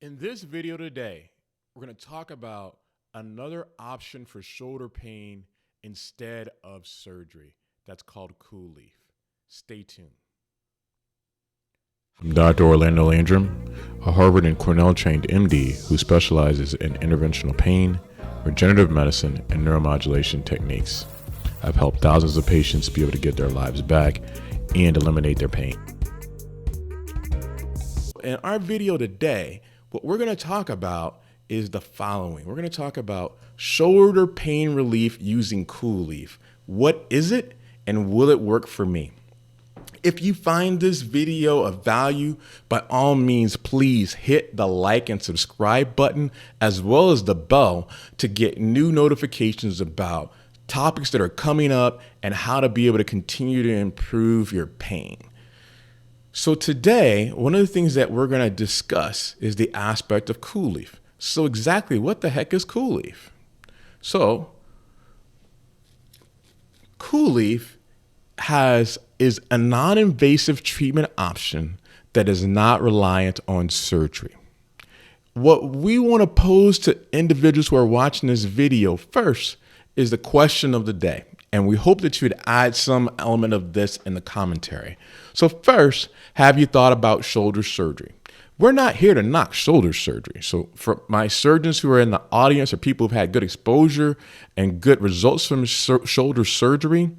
In this video today, we're going to talk about another option for shoulder pain instead of surgery. That's called COOLIEF. Stay tuned. I'm Dr. Orlando Landrum, a Harvard and Cornell trained MD who specializes in interventional pain, regenerative medicine, and neuromodulation techniques. I've helped thousands of patients be able to get their lives back and eliminate their pain. In our video today, what we're going to talk about is the following. We're going to talk about shoulder pain relief using COOLIEF. What is it and will it work for me? If you find this video of value, by all means, please hit the like and subscribe button as well as the bell to get new notifications about topics that are coming up and how to be able to continue to improve your pain. So today, one of the things that we're going to discuss is the aspect of COOLIEF. So exactly what the heck is COOLIEF? So COOLIEF is a non-invasive treatment option that is not reliant on surgery. What we want to pose to individuals who are watching this video first is the question of the day. And we hope that you would add some element of this in the commentary. So first, have you thought about shoulder surgery? We're not here to knock shoulder surgery. So for my surgeons who are in the audience or people who've had good exposure and good results from shoulder surgery,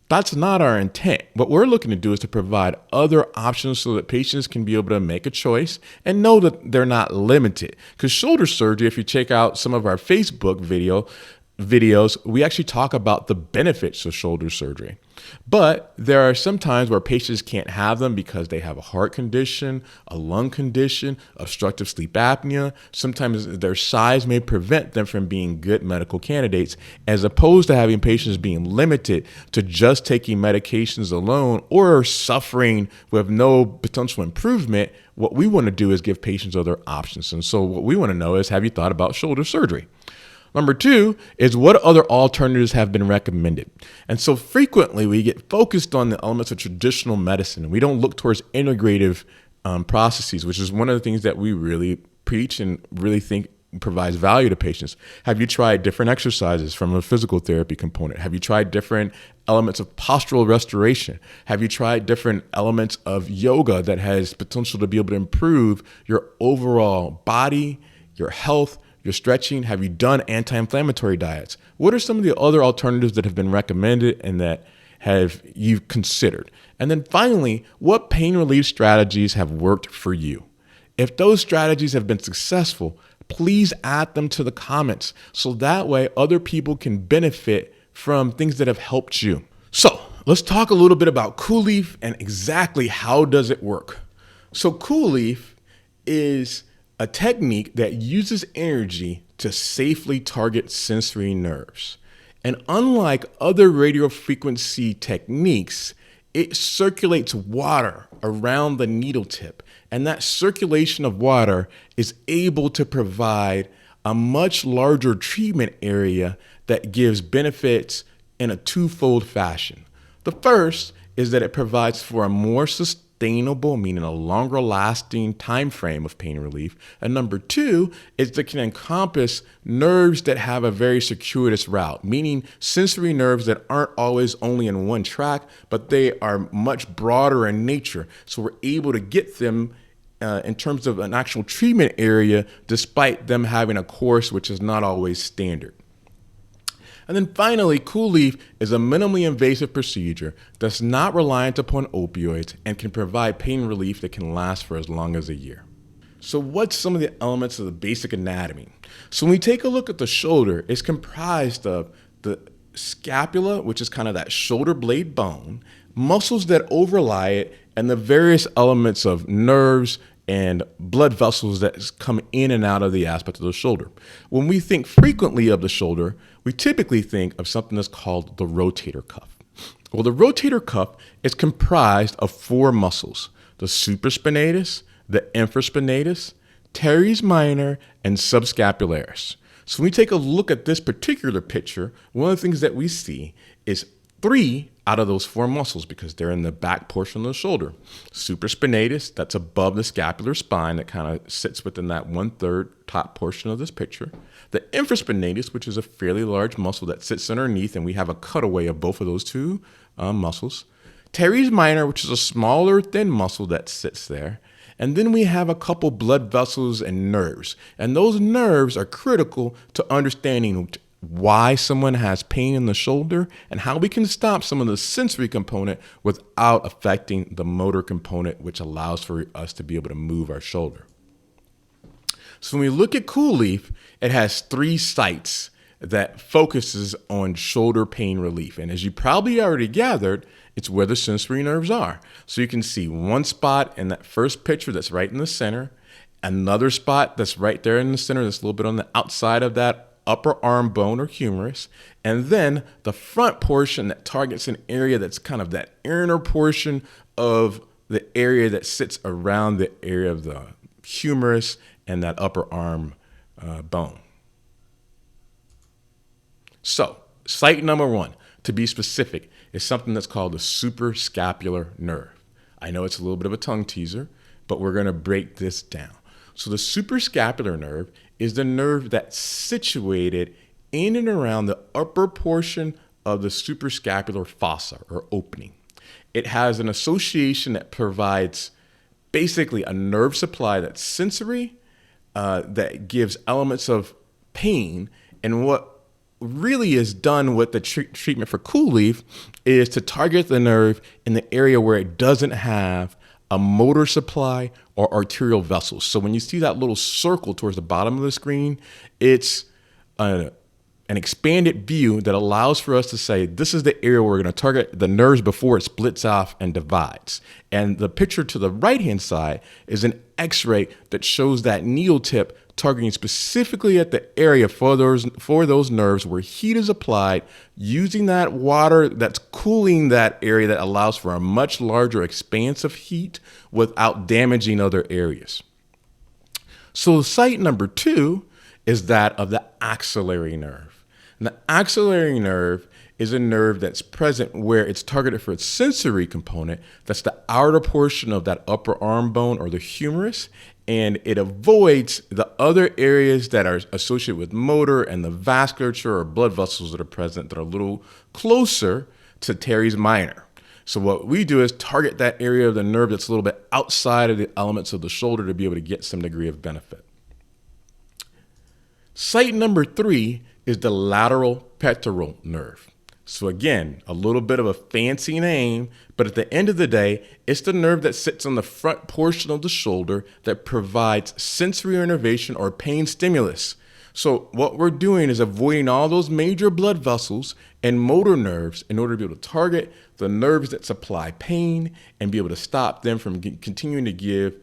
that's not our intent. What we're looking to do is to provide other options so that patients can be able to make a choice and know that they're not limited. Because shoulder surgery, if you check out some of our Facebook videos, we actually talk about the benefits of shoulder surgery. But there are some times where patients can't have them because they have a heart condition, a lung condition, obstructive sleep apnea. Sometimes their size may prevent them from being good medical candidates, as opposed to having patients being limited to just taking medications alone or suffering with no potential improvement. What we want to do is give patients other options. And so what we want to know is, have you thought about shoulder surgery? Number two is, what other alternatives have been recommended? And so frequently we get focused on the elements of traditional medicine and we don't look towards integrative processes, which is one of the things that we really preach and really think provides value to patients. Have you tried different exercises from a physical therapy component? Have you tried different elements of postural restoration? Have you tried different elements of yoga that has potential to be able to improve your overall body, your health, your stretching? Have you done anti-inflammatory diets? What are some of the other alternatives that have been recommended and that have you considered? And then finally, what pain relief strategies have worked for you? If those strategies have been successful, please add them to the comments so that way other people can benefit from things that have helped you. So let's talk a little bit about COOLIEF and exactly how does it work. So COOLIEF is a technique that uses energy to safely target sensory nerves. And unlike other radiofrequency techniques, it circulates water around the needle tip. And that circulation of water is able to provide a much larger treatment area that gives benefits in a twofold fashion. The first is that it provides for a more sustainable, meaning a longer lasting time frame of pain relief. And number two is that it can encompass nerves that have a very circuitous route, meaning sensory nerves that aren't always only in one track, but they are much broader in nature. So we're able to get them in terms of an actual treatment area, despite them having a course which is not always standard. And then finally, COOLIEF is a minimally invasive procedure that's not reliant upon opioids and can provide pain relief that can last for as long as a year. So what's some of the elements of the basic anatomy? So when we take a look at the shoulder, it's comprised of the scapula, which is kind of that shoulder blade bone, muscles that overlie it, and the various elements of nerves and blood vessels that come in and out of the aspect of the shoulder. When we think frequently of the shoulder, we typically think of something that's called the rotator cuff. Well, the rotator cuff is comprised of four muscles: the supraspinatus, the infraspinatus, teres minor, and subscapularis. So when we take a look at this particular picture, one of the things that we see is three out of those four muscles because they're in the back portion of the shoulder. Supraspinatus, that's above the scapular spine, that kind of sits within that 1/3 top portion of this picture. The infraspinatus, which is a fairly large muscle that sits underneath, and we have a cutaway of both of those two muscles. Teres minor, which is a smaller, thin muscle that sits there. And then we have a couple blood vessels and nerves. And those nerves are critical to understanding why someone has pain in the shoulder and how we can stop some of the sensory component without affecting the motor component, which allows for us to be able to move our shoulder. So when we look at COOLIEF, it has 3 sites that focuses on shoulder pain relief. And as you probably already gathered, it's where the sensory nerves are. So you can see one spot in that first picture that's right in the center, another spot that's right there in the center that's a little bit on the outside of that upper arm bone or humerus, and then the front portion that targets an area that's kind of that inner portion of the area that sits around the area of the humerus and that upper arm bone. So site number 1, to be specific, is something that's called the suprascapular nerve. I know it's a little bit of a tongue teaser, but we're going to break this down. So the suprascapular nerve is the nerve that's situated in and around the upper portion of the suprascapular fossa or opening. It has an association that provides basically a nerve supply that's sensory, that gives elements of pain. And what really is done with the treatment for COOLIEF is to target the nerve in the area where it doesn't have a motor supply or arterial vessels. So when you see that little circle towards the bottom of the screen, it's an expanded view that allows for us to say, this is the area where we're going to target the nerves before it splits off and divides. And the picture to the right-hand side is an X-ray that shows that needle tip targeting specifically at the area for those nerves where heat is applied, using that water that's cooling that area that allows for a much larger expanse of heat without damaging other areas. So site number 2 is that of the axillary nerve. And the axillary nerve is a nerve that's present where it's targeted for its sensory component. That's the outer portion of that upper arm bone or the humerus. And it avoids the other areas that are associated with motor and the vasculature or blood vessels that are present that are a little closer to teres minor. So what we do is target that area of the nerve that's a little bit outside of the elements of the shoulder to be able to get some degree of benefit. Site number 3 is the lateral pectoral nerve. So again, a little bit of a fancy name, but at the end of the day, it's the nerve that sits on the front portion of the shoulder that provides sensory innervation or pain stimulus. So what we're doing is avoiding all those major blood vessels and motor nerves in order to be able to target the nerves that supply pain and be able to stop them from continuing to give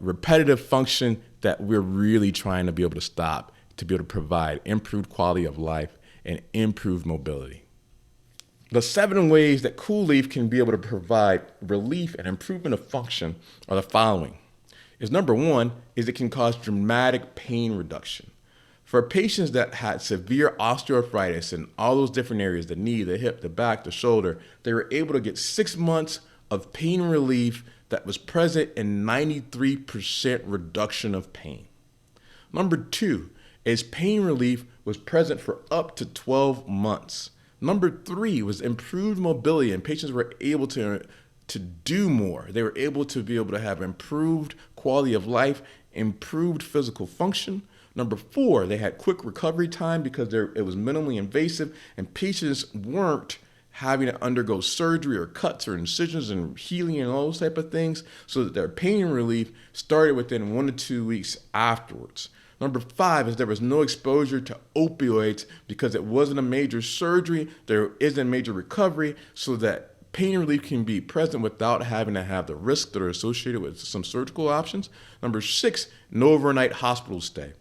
repetitive function that we're really trying to be able to stop to be able to provide improved quality of life and improved mobility. The 7 ways that COOLIEF can be able to provide relief and improvement of function are the following. Number 1 is it can cause dramatic pain reduction. For patients that had severe osteoarthritis in all those different areas, the knee, the hip, the back, the shoulder, they were able to get 6 months of pain relief that was present in 93% reduction of pain. Number 2 is pain relief was present for up to 12 months. Number 3 was improved mobility, and patients were able to do more. They were able to have improved quality of life, improved physical function. Number 4, they had quick recovery time because it was minimally invasive, and patients weren't having to undergo surgery or cuts or incisions and healing and all those type of things, so that their pain relief started within 1 to 2 weeks afterwards. Number 5 is there was no exposure to opioids because it wasn't a major surgery. There isn't major recovery, so that pain relief can be present without having to have the risks that are associated with some surgical options. Number 6, no overnight hospital stay.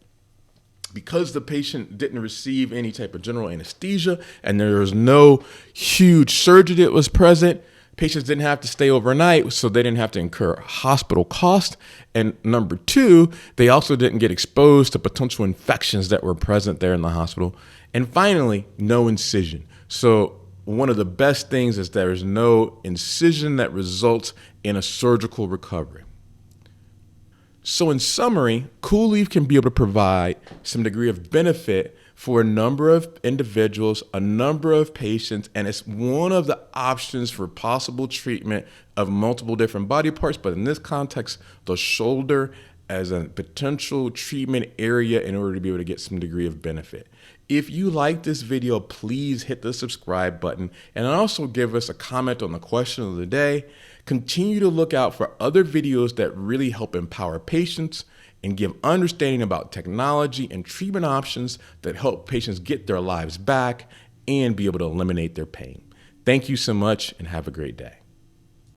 Because the patient didn't receive any type of general anesthesia and there was no huge surgery that was present, patients didn't have to stay overnight, so they didn't have to incur hospital costs. And number 2, they also didn't get exposed to potential infections that were present there in the hospital. And finally, no incision. So one of the best things is there is no incision that results in a surgical recovery. So in summary, COOLIEF can be able to provide some degree of benefit for a number of individuals, a number of patients, and it's one of the options for possible treatment of multiple different body parts, but in this context, the shoulder as a potential treatment area in order to be able to get some degree of benefit. If you like this video, please hit the subscribe button and also give us a comment on the question of the day. Continue to look out for other videos that really help empower patients and give understanding about technology and treatment options that help patients get their lives back and be able to eliminate their pain. Thank you so much and have a great day.